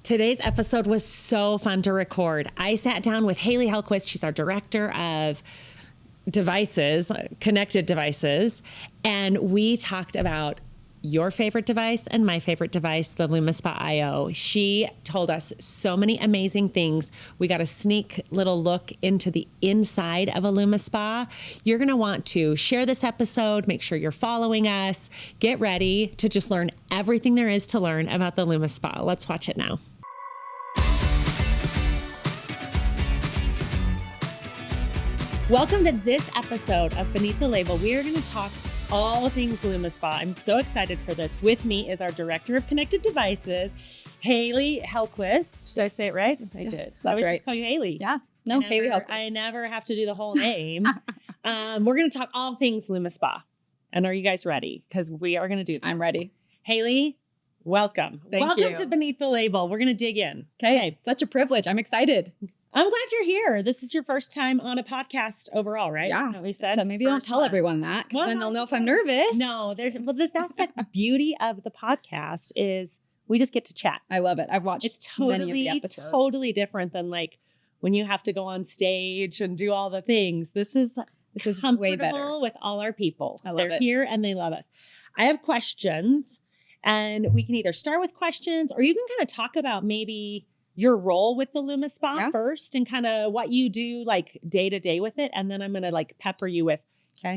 Today's episode was so fun to record. I sat down with Haley Hellquist. She's our director of devices, connected devices, and we talked about your favorite device and my favorite device, the LumiSpa IO. She told us so many amazing things. We got a sneak little look into the inside of a LumiSpa. You're going to want to share this episode, make sure you're following us, get ready to just learn everything there is to learn about the LumiSpa. Let's watch it now. Welcome to this episode of Beneath the Label. We are going to talk all things LumiSpa. I'm so excited for this. With me is our Director of Connected Devices, Haley Hellquist. Did I say it right? I Yes, did. that's I always right. just call you Haley. Yeah. No, Haley Hellquist. I never have to do the whole name. We're going to talk all things LumiSpa. And are you guys ready? Because we are going to do this. I'm ready. Haley, welcome. Thank you. Welcome to Beneath the Label. We're going to dig in. Okay. Such a privilege. I'm excited. I'm glad you're here. This is your first time on a podcast overall, right? Yeah. Is that what we said? So maybe don't tell everyone that, because then they'll know if I'm nervous. No, that's the beauty of the podcast is we just get to chat. I love it. I've watched many of the episodes. Totally different than like when you have to go on stage and do all the things. This is way better with all our people. I love They're it. here and they love us. I have questions, and we can either start with questions or you can kind of talk about maybe your role with the LumiSpa first and kind of what you do like day to day with it. And then I'm going to like pepper you with,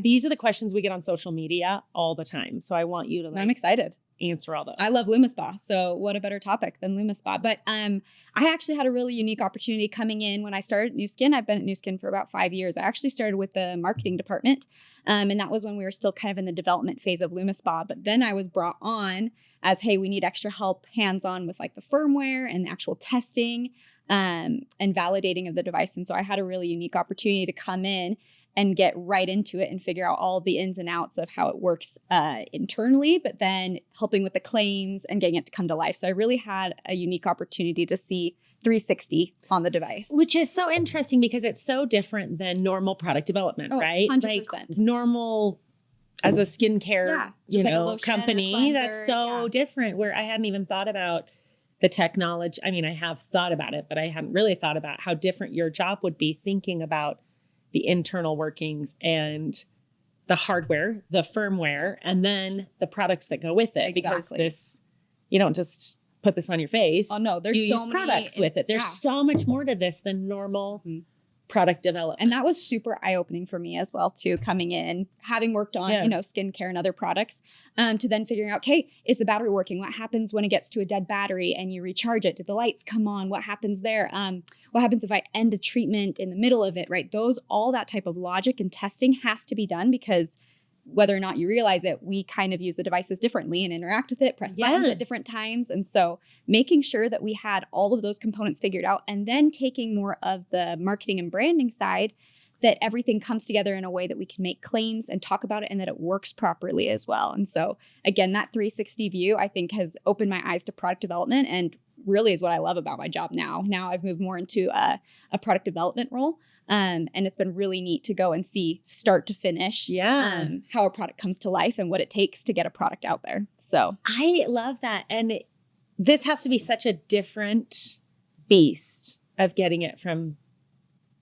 these are the questions we get on social media all the time. So I want you to I'm excited. answer all those. I love LumiSpa. So what a better topic than LumiSpa. But I actually had a really unique opportunity coming in when I started at Nu Skin. I've been at Nu Skin for about 5 years. I actually started with the marketing department. And that was when we were still kind of in the development phase of LumiSpa. But then I was brought on as, hey, we need extra help hands-on with like the firmware and the actual testing and validating of the device. And so I had a really unique opportunity to come in and get right into it and figure out all the ins and outs of how it works internally, but then helping with the claims and getting it to come to life. So I really had a unique opportunity to see 360 on the device. Which is so interesting because it's so different than normal product development, right? 100%. Like normal as a skincare, like a lotion, company, a that's so different, where I hadn't even thought about the technology. I mean, I have thought about it, but I hadn't really thought about how different your job would be, thinking about the internal workings and the hardware, the firmware, and then the products that go with it. Because this, you don't just put this on your face. Oh no, there's you so use many products with it. There's so much more to this than normal product development. And that was super eye-opening for me as well too, coming in, having worked on, skincare and other products, to then figuring out, okay, is the battery working? What happens when it gets to a dead battery and you recharge it? Do the lights come on? What happens there? What happens if I end a treatment in the middle of it, right? All that type of logic and testing has to be done, because whether or not you realize it, we kind of use the devices differently and interact with it, press buttons at different times. And so making sure that we had all of those components figured out, and then taking more of the marketing and branding side, that everything comes together in a way that we can make claims and talk about it, and that it works properly as well. And so again, that 360 view, I think, has opened my eyes to product development, and really is what I love about my job now. Now I've moved more into a product development role. And it's been really neat to go and see start to finish how a product comes to life and what it takes to get a product out there. So I love that. And this has to be such a different beast of getting it from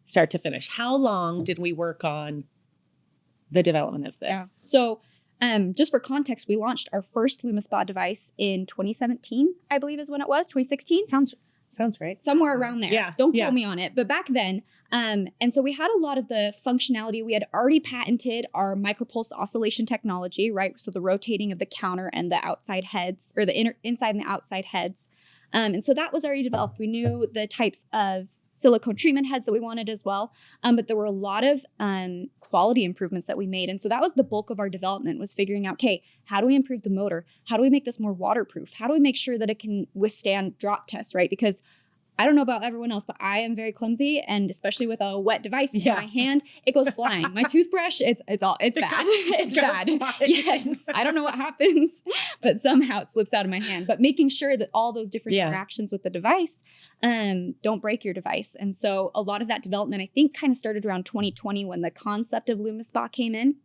start to finish. How long did we work on the development of this? Yeah. So just for context, we launched our first LumiSpa device in 2017, I believe is when it was, 2016. Sounds right. Somewhere around there. Yeah. Don't quote me on it. But back then, and so we had a lot of the functionality. We had already patented our micropulse oscillation technology, right? So the rotating of the counter and the outside heads, or the inside and the outside heads. And so that was already developed. We knew the types of silicone treatment heads that we wanted as well. But there were a lot of quality improvements that we made. And so that was the bulk of our development, was figuring out, okay, how do we improve the motor? How do we make this more waterproof? How do we make sure that it can withstand drop tests, right? Because I don't know about everyone else, but I am very clumsy, and especially with a wet device in my hand, it goes flying. My toothbrush, it's bad. It's bad. Yes. I don't know what happens, but somehow it slips out of my hand. But making sure that all those different interactions with the device don't break your device. And so a lot of that development, I think, kind of started around 2020 when the concept of LumiSpa came in.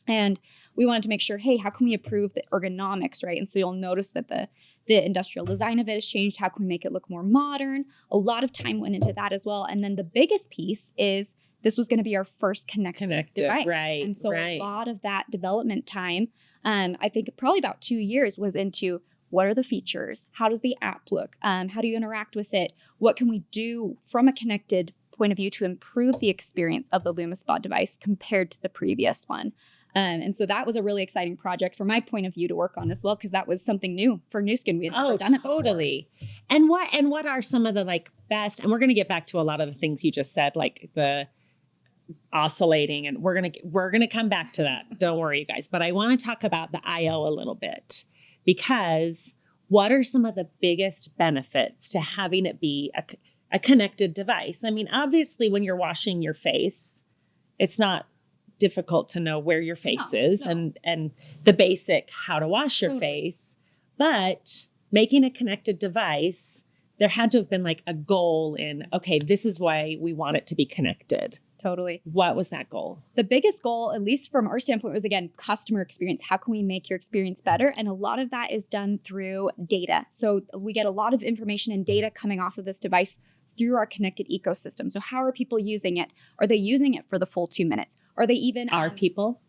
And we wanted to make sure, hey, how can we improve the ergonomics, right? And so you'll notice that the the industrial design of it has changed. How can we make it look more modern? A lot of time went into that as well. And then the biggest piece is this was going to be our first connected device. Right. And so a lot of that development time, I think probably about 2 years was into what are the features? How does the app look? How do you interact with it? What can we do from a connected point of view to improve the experience of the LumiSpa device compared to the previous one? And so that was a really exciting project from my point of view to work on as well, because that was something new for Nu Skin. We had never done it before. Totally. And what are some of the like best, and we're going to get back to a lot of the things you just said, like the oscillating, and we're going to come back to that. Don't worry, you guys. But I want to talk about the IO a little bit, because what are some of the biggest benefits to having it be a connected device? I mean, obviously when you're washing your face, it's not difficult to know where your face is and the basic how to wash your face, but making a connected device, there had to have been like a goal in, okay, this is why we want it to be connected. Totally. What was that goal? The biggest goal, at least from our standpoint, was, again, customer experience. How can we make your experience better? And a lot of that is done through data. So we get a lot of information and data coming off of this device through our connected ecosystem. So how are people using it? Are they using it for the full 2 minutes? Are they even... Are people?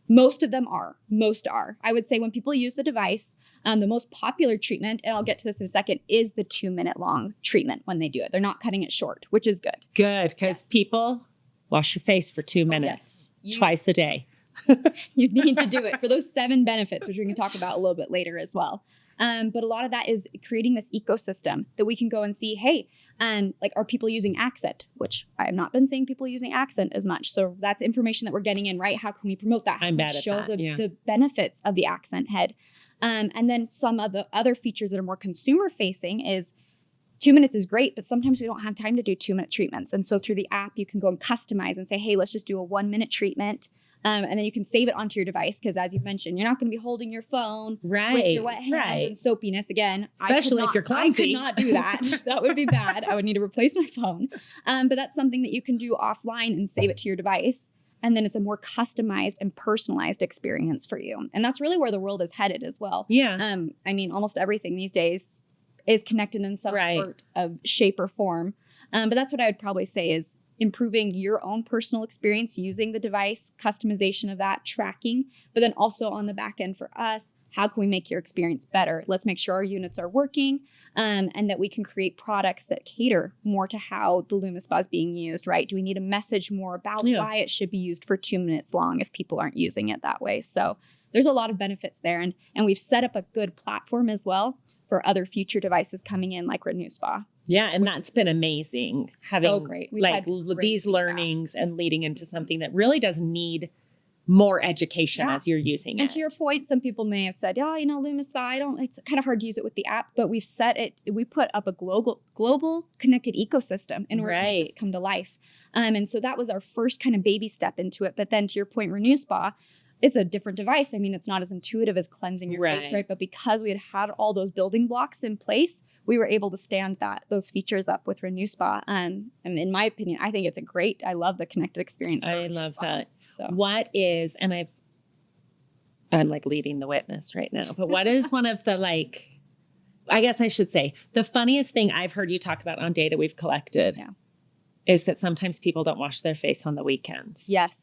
Most of them are. Most are. I would say when people use the device, the most popular treatment, and I'll get to this in a second, is the 2 minute long treatment when they do it. They're not cutting it short, which is good. Good, because people wash your face for 2 minutes, twice a day. You need to do it for those 7 benefits, which we can talk about a little bit later as well. But a lot of that is creating this ecosystem that we can go and see, hey, like, are people using accent? Which I have not been seeing people using accent as much. So that's information that we're getting in, right? How can we promote that? I'm bad at show that. the benefits of the accent head. And then some of the other features that are more consumer facing is 2 minutes is great, but sometimes we don't have time to do 2 minute treatments. And so through the app, you can go and customize and say, hey, let's just do a 1 minute treatment. And then you can save it onto your device, because as you've mentioned, you're not going to be holding your phone with your wet hands and soapiness. Again, especially if you're clumsy. I could not do that. That would be bad. I would need to replace my phone. But that's something that you can do offline and save it to your device. And then it's a more customized and personalized experience for you. And that's really where the world is headed as well. Yeah. I mean, almost everything these days is connected in some sort of shape or form. But that's what I would probably say is improving your own personal experience using the device, customization of that, tracking, but then also on the back end for us, how can we make your experience better? Let's make sure our units are working, and that we can create products that cater more to how the LumiSpa is being used, right? Do we need to message more about why it should be used for 2 minutes long if people aren't using it that way? So there's a lot of benefits there. And we've set up a good platform as well for other future devices coming in, like RenewSpa. Yeah, and that's been amazing, having so great. like these learnings and leading into something that really does need more education as you're using it. And to your point, some people may have said, oh, LumiSpa, it's kind of hard to use it with the app, but we put up a global connected ecosystem in order to make this come to life. And so that was our first kind of baby step into it. But then to your point, RenewSpa, it's a different device. I mean, it's not as intuitive as cleansing your face, right? But because we had all those building blocks in place, we were able to stand those features up with RenewSpa. And in my opinion, I think it's I love the connected experience. I love that. So what is, and I'm like leading the witness right now, but what is one of the, like, I guess I should say, the funniest thing I've heard you talk about on data we've collected is that sometimes people don't wash their face on the weekends. Yes.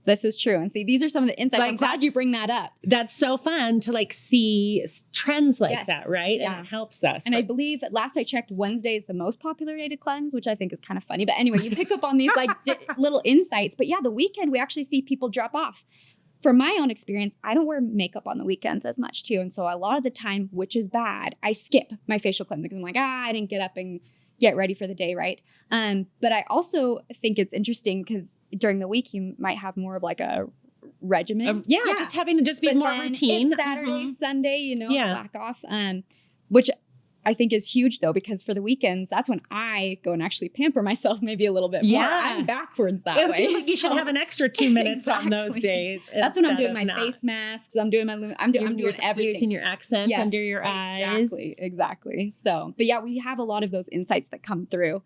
This is true. And see, these are some of the insights. Like, I'm glad you bring that up. That's so fun to like see trends like that, right? Yeah. And it helps us. And I believe last I checked, Wednesday is the most popular day to cleanse, which I think is kind of funny. But anyway, you pick up on these like little insights. But yeah, the weekend, we actually see people drop off. From my own experience, I don't wear makeup on the weekends as much too. And so a lot of the time, which is bad, I skip my facial cleansing because I'm like, I didn't get up and get ready for the day, right? But I also think it's interesting because during the week, you might have more of like a regimen. Just having to be more routine. It's Saturday, Sunday, slack off. Which I think is huge though, because for the weekends, that's when I go and actually pamper myself maybe a little bit more. I'm backwards that way. I feel like you should have an extra 2 minutes on those days. That's when I'm doing my face masks. I'm doing I'm doing everything. Using your accent under your eyes. Exactly. So, but yeah, we have a lot of those insights that come through.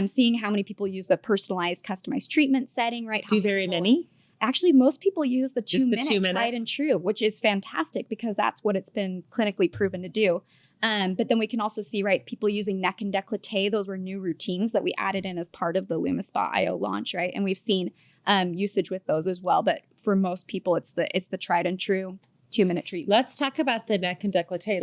Seeing how many people use the personalized, customized treatment setting, right? Do very many? Actually, most people use the 2 minute tried and true, which is fantastic because that's what it's been clinically proven to do. But then we can also see, right, people using neck and décolleté. Those were new routines that we added in as part of the LumiSpa IO launch, right? And we've seen usage with those as well. But for most people, it's the tried and true 2-minute treatment. Let's talk about the neck and décolleté.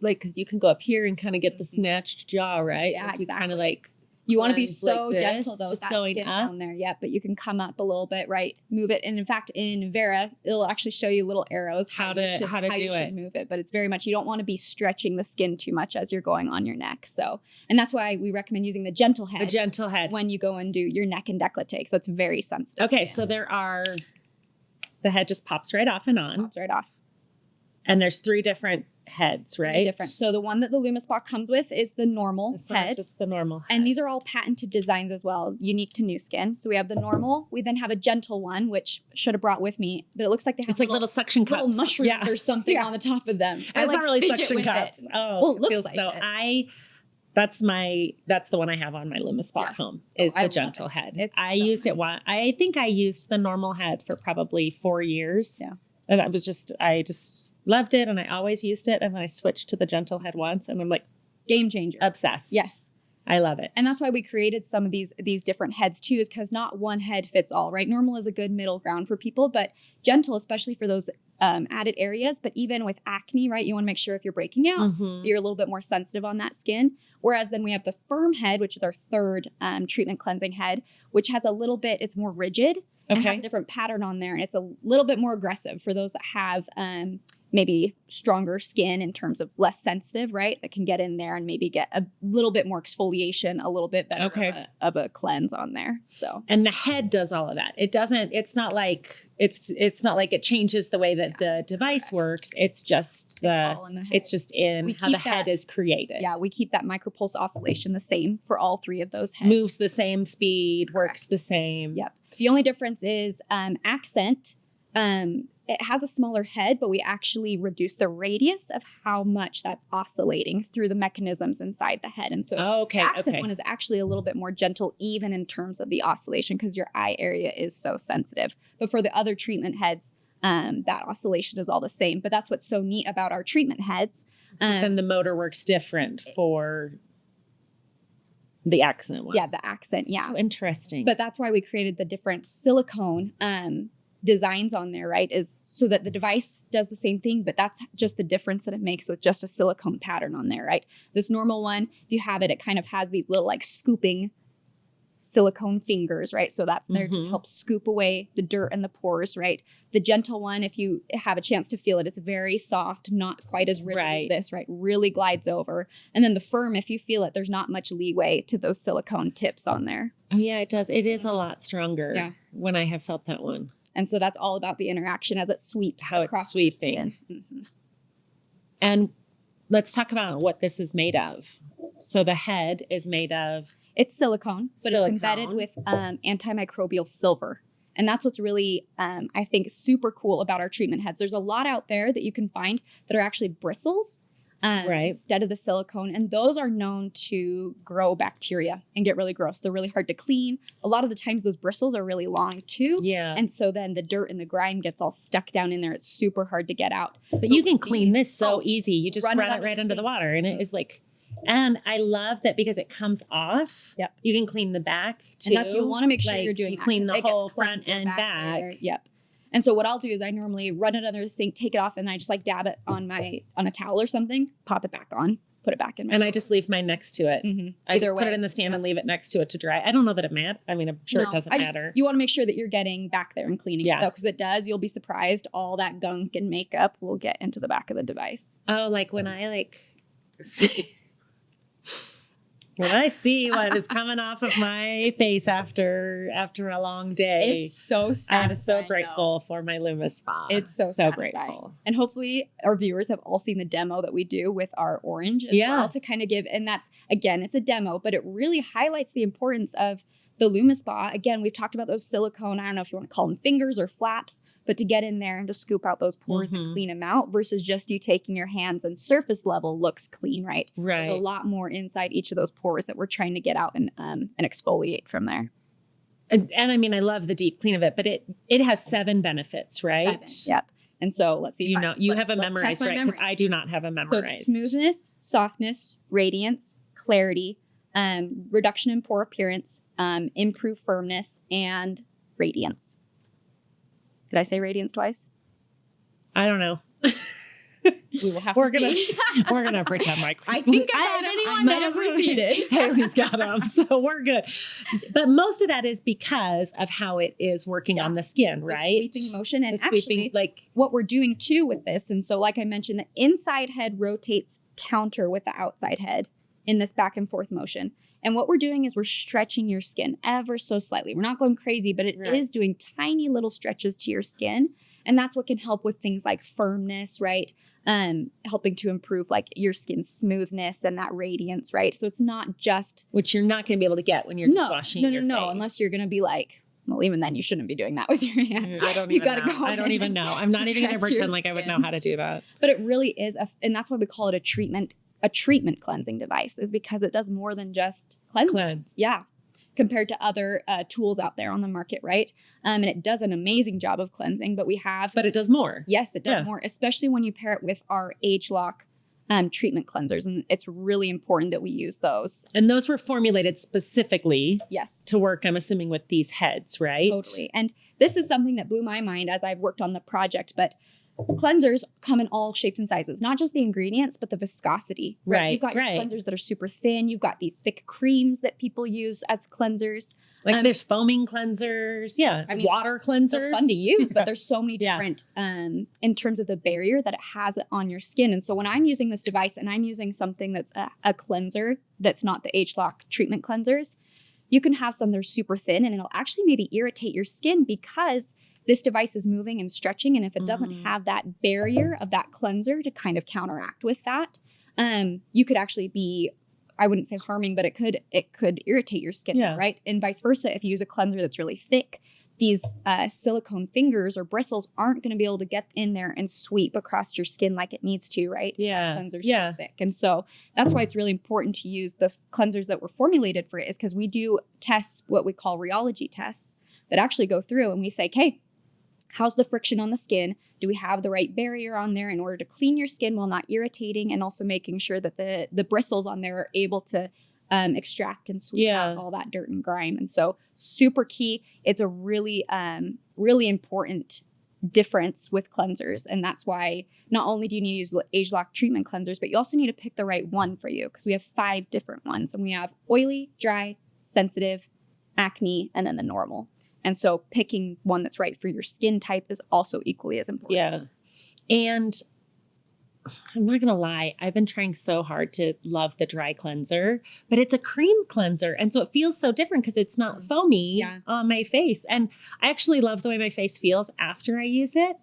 Because you can go up here and kind of get the snatched jaw, right? Yeah, like, you exactly. kind of like. You want to be so like gentle, though. just that going skin up down there. Yeah, but you can come up a little bit, right? Move it. And in fact, in Vera, it'll actually show you little arrows how to do it. Move it. But it's very much, you don't want to be stretching the skin too much as you're going on your neck. So, and that's why we recommend using the gentle head. The gentle head. When you go and do your neck and décolleté, because that's very sensitive. Okay, skin. so the head just pops right off and on. Pops right off. And there's 3 different heads, right? 3 different. So the one that the LumiSpa comes with is the normal This head. one's just the normal head. And these are all patented designs as well, unique to new skin. So we have the normal. We then have a gentle one, which should have brought with me, but it looks like they have it's like little suction cups. little mushrooms or something on the top of them. It's not really suction cups. It. Oh, Well, it looks feels like so. it. That's the one I have on my LumiSpa at home is I the love gentle it. head. It's I so used it nice. I think I used the normal head for probably 4 years. Yeah. And I just loved it, and I always used it. And then I switched to the gentle head once, and I'm like Game changer. obsessed. Yes. I love it. And that's why we created some of these different heads too, is because not one head fits all, right? Normal is a good middle ground for people, but gentle, especially for those added areas. But even with acne, right? You want to make sure if you're breaking out, you're a little bit more sensitive on that skin. Whereas then we have the firm head, which is our third treatment cleansing head, which has a little bit, it's more rigid. And has a different pattern on there. And it's a little bit more aggressive for those that have maybe stronger skin in terms of less sensitive, right? That can get in there and maybe get a little bit more exfoliation, a little bit better of a cleanse on there. So, and the head does all of that. It's not like it changes the way that the device works. It's just it's just in how the head is created. Yeah, we keep that micropulse oscillation the same for all 3 of those heads. Moves the same speed, works the same. Yep. The only difference is accent. It has a smaller head, but we actually reduce the radius of how much that's oscillating through the mechanisms inside the head. And so the accent one is actually a little bit more gentle, even in terms of the oscillation, because your eye area is so sensitive. But for the other treatment heads, that oscillation is all the same. But that's what's so neat about our treatment heads. And the motor works different for the accent one. Yeah, the accent. Yeah. So interesting. But that's why we created the different silicone designs on there, right? Is so that the device does the same thing, but that's just the difference that it makes with just a silicone pattern on there, right? This normal one, if you have it, it kind of has these little like scooping silicone fingers, right? So that's there to help scoop away the dirt and the pores, right? The gentle one, if you have a chance to feel it, it's very soft, not quite as rigid as this, right? Really glides over. And then the firm, if you feel it, there's not much leeway to those silicone tips on there. Oh, yeah, it does. It is a lot stronger when I have felt that one. And so that's all about the interaction as it sweeps. How it's sweeping. And let's talk about what this is made of. So the head is made of... It's silicone, but it's embedded with antimicrobial silver. And that's what's really, I think, super cool about our treatment heads. There's a lot out there that you can find that are actually bristles instead of the silicone. And those are known to grow bacteria and get really gross. They're really hard to clean. A lot of the times those bristles are really long too. Yeah. And so then the dirt and the grime gets all stuck down in there. It's super hard to get out. But you can clean this so easy. You just run it right under the water and it is like... And I love that because it comes off. Yep. You can clean the back too. And that's, you want to make sure you're doing you clean the whole front and back. There. Yep. And so what I'll do is I normally run it under the sink, take it off, and I just like dab it on a towel or something, pop it back on, put it back in. And I just leave mine next to it. I just put it in the stand and leave it next to it to dry. I don't know that it matters. I mean, I'm sure it doesn't matter. You want to make sure that you're getting back there and cleaning it though, because it does. You'll be surprised. All that gunk and makeup will get into the back of the device. Oh, like when I when I see what is coming off of my face after a long day, it's so satisfying. I'm so grateful for my LumiSpa. It's so grateful. And hopefully our viewers have all seen the demo that we do with our orange as well to kind of give, and that's, again, it's a demo, but it really highlights the importance of the LumiSpa. Again, we've talked about those silicone, I don't know if you want to call them fingers or flaps, but to get in there and to scoop out those pores and clean them out versus just you taking your hands and surface level looks clean, right? Right. There's a lot more inside each of those pores that we're trying to get out and exfoliate from there. And I mean, I love the deep clean of it, but it has 7 benefits, right? 7, yep. And so let's see. You have a memorized, right? Because I do not have a memorized. So smoothness, softness, radiance, clarity, reduction in pore appearance, improved firmness, and radiance. Did I say radiance twice? I don't know. We will have we're to gonna see. We're gonna pretend like I think I might have repeated. Haley's got them, so we're good. But most of that is because of how it is working on the skin, right? The sweeping motion, and the sweeping, actually, like what we're doing too with this, and so like I mentioned, the inside head rotates counter with the outside head in this back and forth motion. And what we're doing is we're stretching your skin ever so slightly. We're not going crazy, but it is doing tiny little stretches to your skin. And that's what can help with things like firmness, right? Helping to improve like your skin smoothness and that radiance, right? So it's not just... Which you're not going to be able to get when you're just washing your face. No, unless you're going to be like, well, even then you shouldn't be doing that with your hands. I don't even know. I don't even know. I'm not even going to pretend like I would know how to do that. But it really is, and that's why we call it a treatment cleansing device, is because it does more than just cleanse. Yeah. Compared to other tools out there on the market, right? And it does an amazing job of cleansing, but it does more. Yes, it does more, especially when you pair it with our ageLOC treatment cleansers. And it's really important that we use those. And those were formulated specifically to work, I'm assuming, with these heads, right? Totally. And this is something that blew my mind as I've worked on the project, but cleansers come in all shapes and sizes, not just the ingredients, but the viscosity. Right. You've got your cleansers that are super thin. You've got these thick creams that people use as cleansers. Like there's foaming cleansers. Yeah. I mean, water cleansers. They're fun to use, but there's so many different in terms of the barrier that it has on your skin. And so when I'm using this device and I'm using something that's a cleanser that's not the ageLOC treatment cleansers, you can have some that are super thin and it'll actually maybe irritate your skin because this device is moving and stretching. And if it doesn't have that barrier of that cleanser to kind of counteract with that, you could actually be, I wouldn't say harming, but it could irritate your skin, right? And vice versa. If you use a cleanser that's really thick, these silicone fingers or bristles aren't going to be able to get in there and sweep across your skin like it needs to, right? Yeah. Cleansers too thick. And so that's why it's really important to use the cleansers that were formulated for it, is because we do tests, what we call rheology tests, that actually go through and we say, okay, how's the friction on the skin? Do we have the right barrier on there in order to clean your skin while not irritating, and also making sure that the bristles on there are able to extract and sweep out all that dirt and grime. And so super key. It's a really, really important difference with cleansers. And that's why not only do you need to use ageLOC treatment cleansers, but you also need to pick the right one for you, because we have 5 different ones. And we have oily, dry, sensitive, acne, and then the normal. And so picking one that's right for your skin type is also equally as important. Yeah. And I'm not going to lie, I've been trying so hard to love the dry cleanser, but it's a cream cleanser. And so it feels so different because it's not foamy on my face. And I actually love the way my face feels after I use it.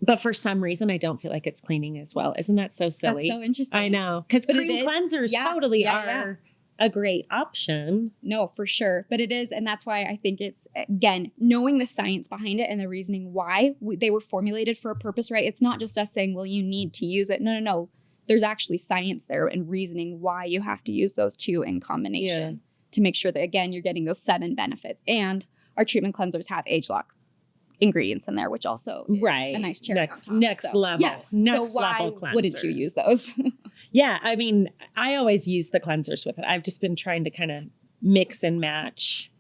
But for some reason, I don't feel like it's cleaning as well. Isn't that so silly? That's so interesting. I know. Because cream cleansers totally are a great option. No, for sure. But it is. And that's why I think it's, again, knowing the science behind it and the reasoning why they were formulated for a purpose, right? It's not just us saying, well, you need to use it. No. There's actually science there and reasoning why you have to use those 2 in combination to make sure that, again, you're getting those 7 benefits. And our treatment cleansers have ageLOC ingredients in there, which also is a nice cherry on top. Next level. Yes. Next so level why cleansers. wouldn't you use those? Yeah, I mean, I always use the cleansers with it. I've just been trying to kind of mix and match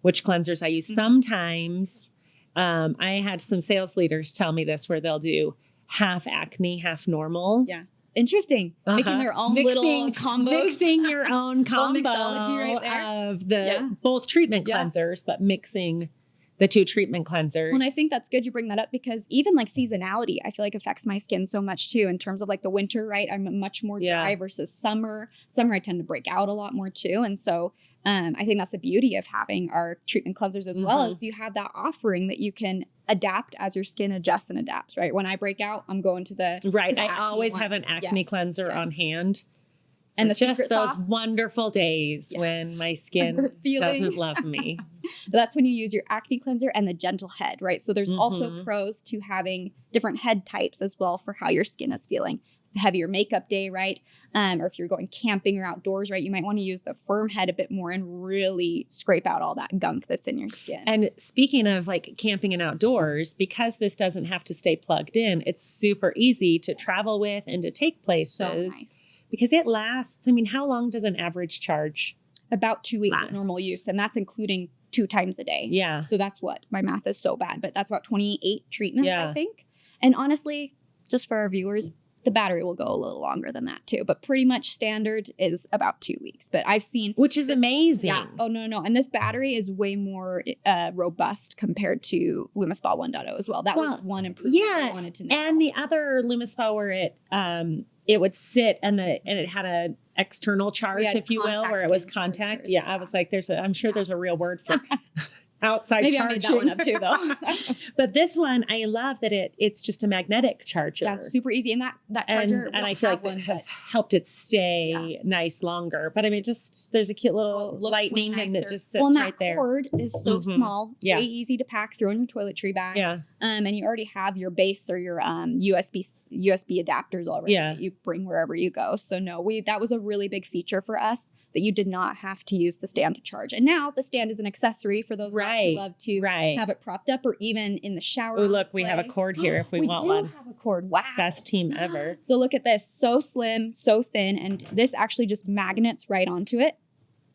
which cleansers I use. Sometimes I had some sales leaders tell me this, where they'll do half acne, half normal. Yeah. Interesting. Making their own little combos. Mixing your own combo mixology right there. of the both treatment cleansers, but mixing the 2 treatment cleansers. Well, and I think that's good you bring that up, because even like seasonality, I feel like affects my skin so much too, in terms of like the winter, right? I'm much more dry versus summer. Summer, I tend to break out a lot more too. And so I think that's the beauty of having our treatment cleansers as well, as you have that offering that you can adapt as your skin adjusts and adapts, right? When I break out, I'm going to the I always have an acne cleanser on hand. And the just those sauce. Wonderful days when my skin doesn't love me. But that's when you use your acne cleanser and the gentle head, right? So there's also pros to having different head types as well for how your skin is feeling. heavier makeup day, right? Or if you're going camping or outdoors, right, you might want to use the firm head a bit more and really scrape out all that gunk that's in your skin. And speaking of like camping and outdoors, because this doesn't have to stay plugged in, it's super easy to travel with and to take places. So nice. Because it lasts. I mean, how long does an average charge? About 2 weeks of normal use, and that's including 2 times a day. Yeah. So that's what, my math is so bad, but that's about 28 treatments, Yeah. I think. And honestly, just for our viewers, the battery will go a little longer than that too. But pretty much standard is about 2 weeks. But I've seen... Which is amazing. Yeah. Oh, no. And this battery is way more robust compared to LumiSpa 1.0 as well. That was one improvement I wanted to know. And the other LumiSpa where it would sit and it had a external charge, if you will, where it was contact. Yeah, I was like, I'm sure there's a real word for outside Maybe charging. I made that one up too, though. But this one, I love that it's just a magnetic charger. Yeah, super easy. And that charger, and I feel like it has helped it stay nice longer. But I mean, just there's a cute little lightning and it just sits right there. That cord is so small, very easy to pack, throw in your toiletry bag. Yeah. And you already have your base or your USB adapters already that you bring wherever you go. So that was a really big feature for us, that you did not have to use the stand to charge. And now the stand is an accessory for those of us who love to have it propped up or even in the shower. Oh, look, we have a cord here if we want one. We do have a cord. Wow. Best team ever. So look at this. So slim, so thin. And this actually just magnets right onto it.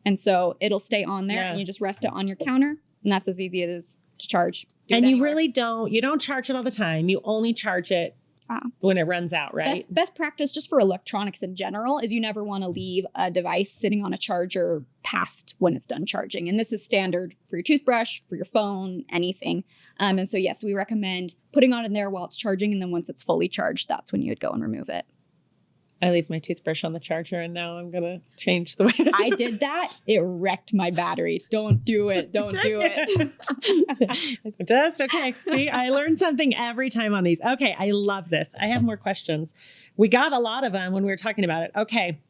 And so it'll stay on there and you just rest it on your counter. And that's as easy as it is to charge. And you really don't charge it all the time. You only charge it when it runs out, right? Best practice just for electronics in general is you never want to leave a device sitting on a charger past when it's done charging. And this is standard for your toothbrush, for your phone, anything. And so, yes, we recommend putting on in there while it's charging. And then once it's fully charged, that's when you would go and remove it. I leave my toothbrush on the charger and now I'm going to change the way I did that. It wrecked my battery. Don't do it. Don't do it. Just okay. See, I learned something every time on these. Okay. I love this. I have more questions. We got a lot of them when we were talking about it. Okay.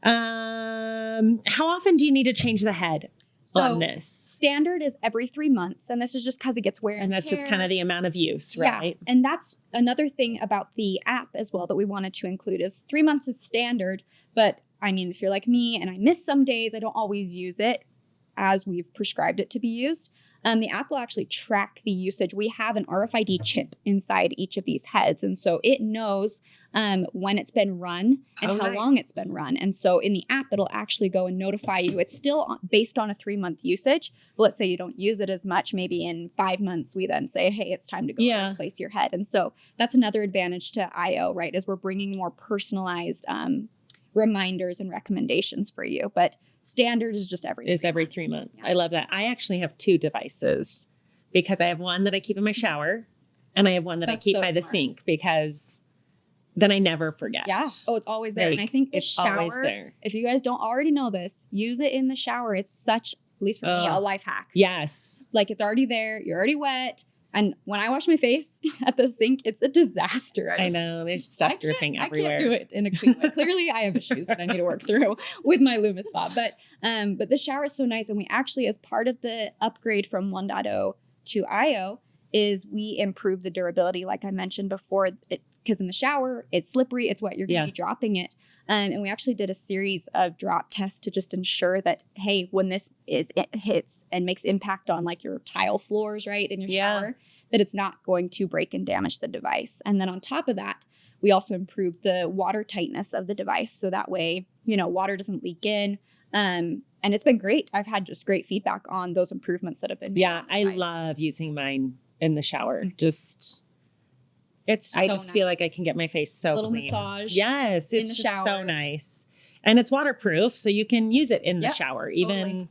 How often do you need to change the head on this? Standard is every 3 months. And this is just because it gets wear and tear. And that's just kind of the amount of use, right? Yeah. And that's another thing about the app as well that we wanted to include is 3 months is standard. But I mean, if you're like me and I miss some days, I don't always use it as we've prescribed it to be used. The app will actually track the usage. We have an RFID chip inside each of these heads. And so it knows when it's been run and how long it's been run. And so in the app, it'll actually go and notify you. It's still based on a 3-month usage. But let's say you don't use it as much. Maybe in 5 months, we then say, hey, it's time to go and replace your head. And so that's another advantage to IO, right? Is we're bringing more personalized reminders and recommendations for you. But standard is just every 3 months. Yeah. I love that. I actually have 2 devices because I have one that I keep in my shower and I have one that I keep by the sink because then I never forget. Yeah. Oh, it's always there. And I think the shower, if you guys don't already know this, use it in the shower. It's such, at least for me, a life hack. Yes. Like it's already there. You're already wet. And when I wash my face at the sink, it's a disaster. I know. There's stuff dripping everywhere. I can't do it in a clean way. Clearly, I have issues that I need to work through with my LumiSpa. But the shower is so nice. And we actually, as part of the upgrade from 1.0 to IO, is we improve the durability, like I mentioned before, because in the shower, it's slippery, it's wet, you're going to be dropping it. And we actually did a series of drop tests to just ensure that, hey, when it hits and makes impact on like your tile floors, right, in your shower, that it's not going to break and damage the device. And then on top of that, we also improved the water tightness of the device. So that way, water doesn't leak in. And it's been great. I've had just great feedback on those improvements that have been made. Yeah, I love using mine in the shower. I just feel like I can get my face so little clean. Massage. Yes, it's just so nice. And it's waterproof, so you can use it in the shower, even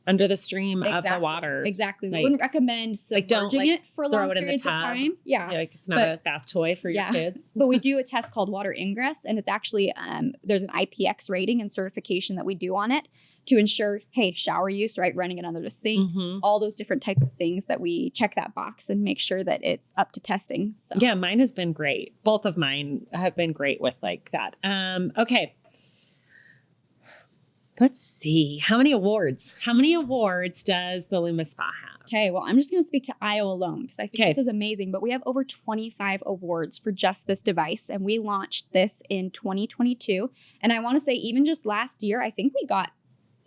under the stream of the water. Exactly. We wouldn't recommend submerging it for long periods of time. Yeah. Like it's not a bath toy for your kids. But we do a test called water ingress, and it's actually, there's an IPX rating and certification that we do on it to ensure, hey, shower use, right? Running it under the sink, all those different types of things that we check that box and make sure that it's up to testing. So. Yeah, mine has been great. Both of mine have been great with like that. Okay. Let's see. How many awards does the LumiSpa have? Okay, well, I'm just going to speak to IO alone because I think this is amazing. But we have over 25 awards for just this device, and we launched this in 2022. And I want to say even just last year, I think we got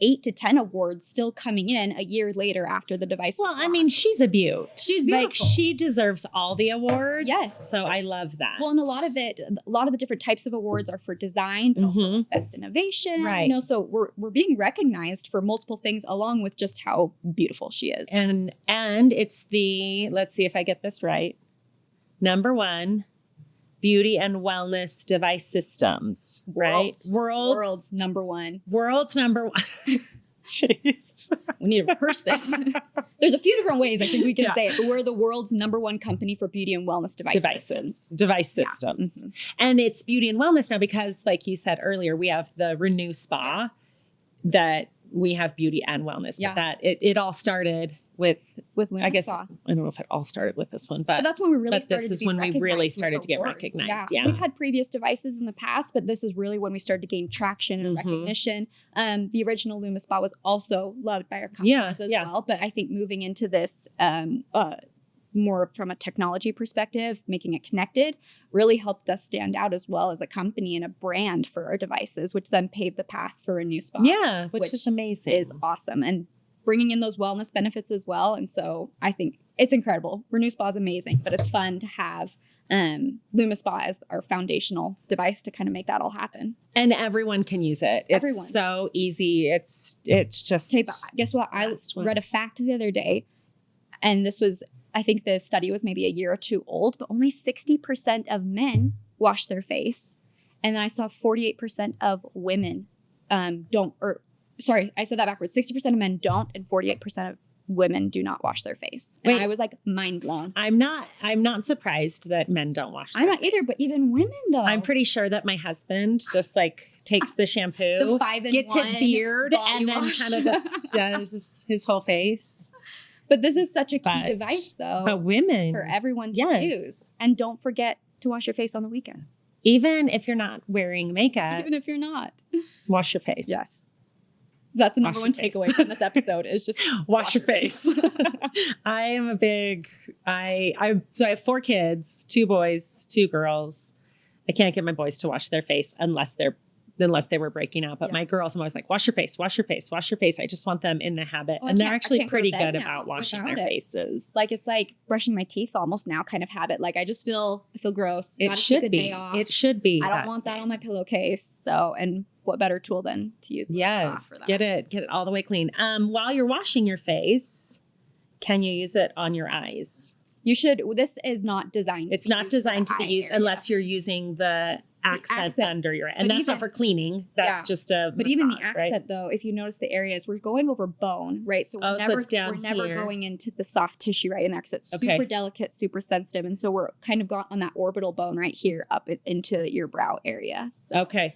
8 to 10 awards still coming in a year later after the device. Well, I mean, she's a beaut. She's beautiful. Like, she deserves all the awards. Yes. So I love that. Well, and a lot of the different types of awards are for design, but also best innovation. Right. You know, so we're being recognized for multiple things along with just how beautiful she is. And it's the, let's see if I get this right, #1 beauty and wellness device systems, right? World's #1. World's #1. Jeez. We need to rehearse this. There's a few different ways I think we can say it, but we're the world's #1 company for beauty and wellness device systems. Mm-hmm. And it's beauty and wellness now because, like you said earlier, we have the RenewSpa that we have beauty and wellness. Yeah. But that it all started with LumiSpa. I guess I don't know if it all started with this one, but that's when we really started. This is when we really started to get recognized. Yeah. We've had previous devices in the past, but this is really when we started to gain traction and recognition. The original LumiSpa was also loved by our customers as well. But I think moving into this more from a technology perspective, making it connected, really helped us stand out as well as a company and a brand for our devices, which then paved the path for a new spa. Yeah, which is amazing. Is awesome. And bringing in those wellness benefits as well. And so I think it's incredible. RenewSpa is amazing, but it's fun to have LumiSpa as our foundational device to kind of make that all happen. And everyone can use it. It's so easy. It's just... Okay, but guess what? I read a fact the other day, and this was, I think the study was maybe a year or two old, but only 60% of men wash their face. And then I saw 48% of women don't, or sorry, I said that backwards. 60% of men don't, and 48% of women do not wash their face. And I was like mind blown. I'm not surprised that men don't wash their face. I'm not either, but even women though. I'm pretty sure that my husband just like takes the shampoo, the 5-in-1 gets his beard, and then kind of just does his whole face. But this is such a key device though. But women. For everyone to use. And don't forget to wash your face on the weekends. Even if you're not wearing makeup. Even if you're not. Wash your face. Yes. That's the #1 takeaway from this episode is just wash your face. I am a big, so I have 4 kids, 2 boys, 2 girls. I can't get my boys to wash their face unless they were breaking out. But my girls, I'm always like, wash your face, wash your face, wash your face. I just want them in the habit. And they're actually pretty good about washing their faces. Like it's like brushing my teeth almost now kind of habit. Like I just feel gross. It should be. It should be. I don't want that on my pillowcase. So, and what better tool than to use for that? Get it all the way clean. While you're washing your face, can you use it on your eyes? You should. This is not designed. It's not designed to be used unless you're using the accent under your eye. And that's not for cleaning. That's just a But even the accent though, if you notice the areas, we're going over bone, right? So we're never going into the soft tissue, right? And that's super delicate, super sensitive. And so we're kind of got on that orbital bone right here up into your brow area. So. Okay.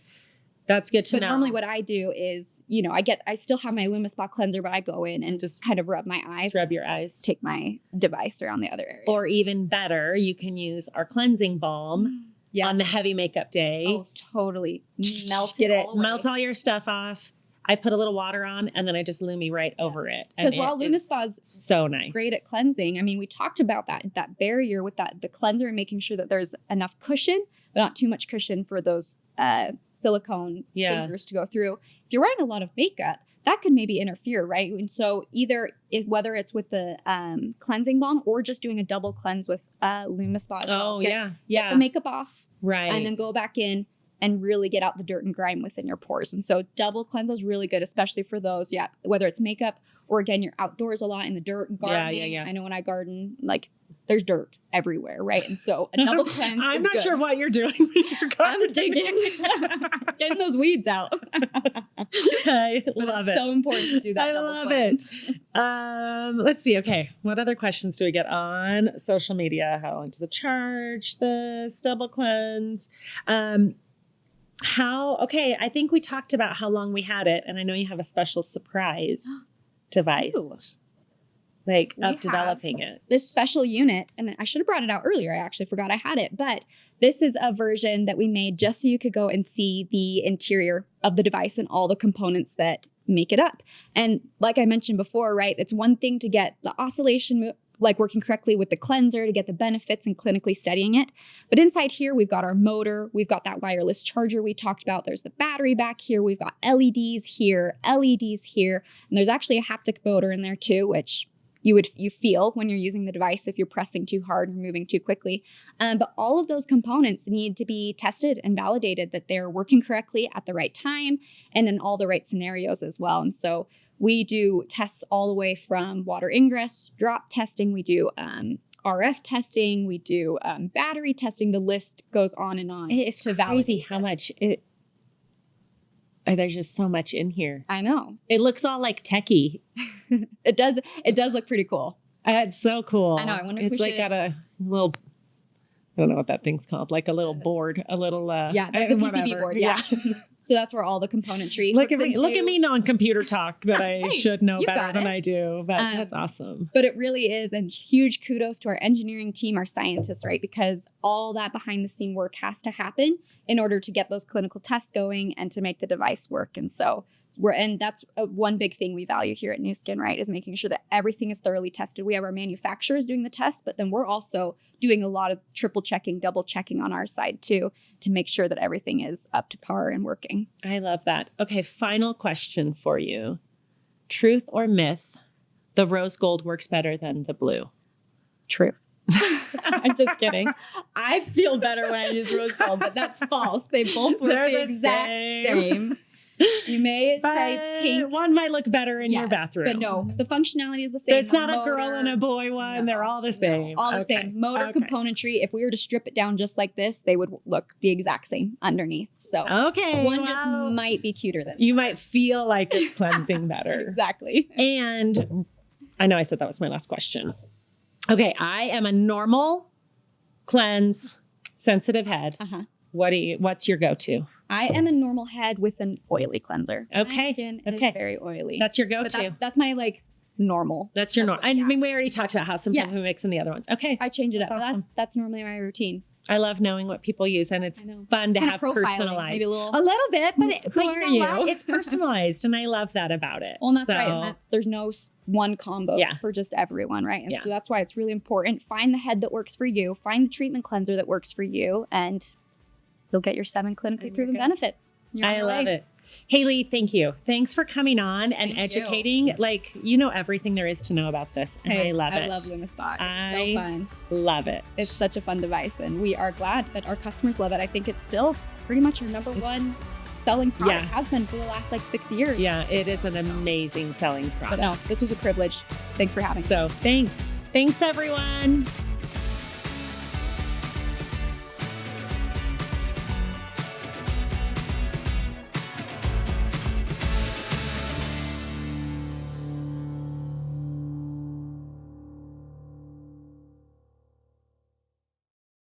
That's good to know. But normally what I do is, I still have my LumiSpa cleanser, but I go in and just kind of rub my eyes. Just rub your eyes. Take my device around the other area. Or even better, you can use our cleansing balm on the heavy makeup day. Oh, totally. Melt all your stuff off. I put a little water on and then I just Lumi right over it. Because while LumiSpa is so nice, great at cleansing, I mean, we talked about that barrier with the cleanser and making sure that there's enough cushion, but not too much cushion for those silicone fingers to go through. If you're wearing a lot of makeup, that could maybe interfere, right? And so whether it's with the cleansing balm or just doing a double cleanse with LumiSpa. Get the makeup off, right, and then go back in and really get out the dirt and grime within your pores. And so double cleanse is really good, especially for those, whether it's makeup or again, you're outdoors a lot in the dirt and gardening. I know when I garden, like there's dirt everywhere, right? And so a double cleanse I'm not sure what you're doing when you're gardening. I'm digging, getting those weeds out. I love it. It's so important to do that. I love it. Let's see. Okay. What other questions do we get on social media? How long does it charge this double cleanse? I think we talked about how long we had it, and I know you have a special surprise device. Developing it. This special unit, and I should have brought it out earlier. I actually forgot I had it, but this is a version that we made just so you could go and see the interior of the device and all the components that make it up. And like I mentioned before, right, it's one thing to get the oscillation like working correctly with the cleanser to get the benefits and clinically studying it. But inside here, we've got our motor, we've got that wireless charger we talked about. There's the battery back here. We've got LEDs here, LEDs here, and there's actually a haptic motor in there too, which you feel when you're using the device if you're pressing too hard or moving too quickly. But all of those components need to be tested and validated that they're working correctly at the right time and in all the right scenarios as well. And so we do tests all the way from water ingress, drop testing. We do RF testing. We do battery testing. The list goes on and on. It's crazy how much there's just so much in here. I know. It looks all like techie. It does look pretty cool. It's so cool. I know. I wonder if it's we like should... got a little, I don't know what that thing's called, like a little board, a little yeah, that's the PCB board. Yeah. So that's where all the componentry look at me knowing computer talk that I hey, should know better than I do, but that's awesome. But it really is, and huge kudos to our engineering team, our scientists, right? Because all that behind the scene work has to happen in order to get those clinical tests going and to make the device work. And so that's one big thing we value here at Nu Skin, right? Is making sure that everything is thoroughly tested. We have our manufacturers doing the test, but then we're also doing a lot of triple checking, double checking on our side too, to make sure that everything is up to par and working. I love that. Okay, final question for you. Truth or myth, the rose gold works better than the blue? Truth. I'm just kidding. I feel better when I use rose gold, but that's false. They both work the exact same. You may say pink. One might look better in your bathroom. But no, the functionality is the same. It's not a girl and a boy one. No, they're all the same. No, all the same. Motor componentry, if we were to strip it down just like this, they would look the exact same underneath. So one just might be cuter than you might feel like it's cleansing better. Exactly. And I know I said that was my last question. Okay, I am a normal cleanse sensitive head. What's your go-to? I am a normal head with an oily cleanser. Okay. My skin is very oily. That's your go-to. But that's my normal. That's your normal. I mean, we already talked about how some people mix in the other ones. Okay. I change it up. Awesome. That's normally my routine. I love knowing what people use, and it's fun to have personalized. Maybe a little bit, but you know what? It's personalized, and I love that about it. Well, and that's right. And there's no one combo for just everyone, right? And so that's why it's really important. Find the head that works for you. Find the treatment cleanser that works for you, and you'll get your 7 clinically proven benefits. I love it. Haley, thank you. Thanks for coming on and educating. You know everything there is to know about this, and I love it. I love LumiSpa. It's so fun. Love it. It's such a fun device, and we are glad that our customers love it. I think it's still pretty much our number one selling product. Has been for the last 6 years. Yeah, it is an amazing selling product. But no, this was a privilege. Thanks for having me. So thanks. Thanks, everyone.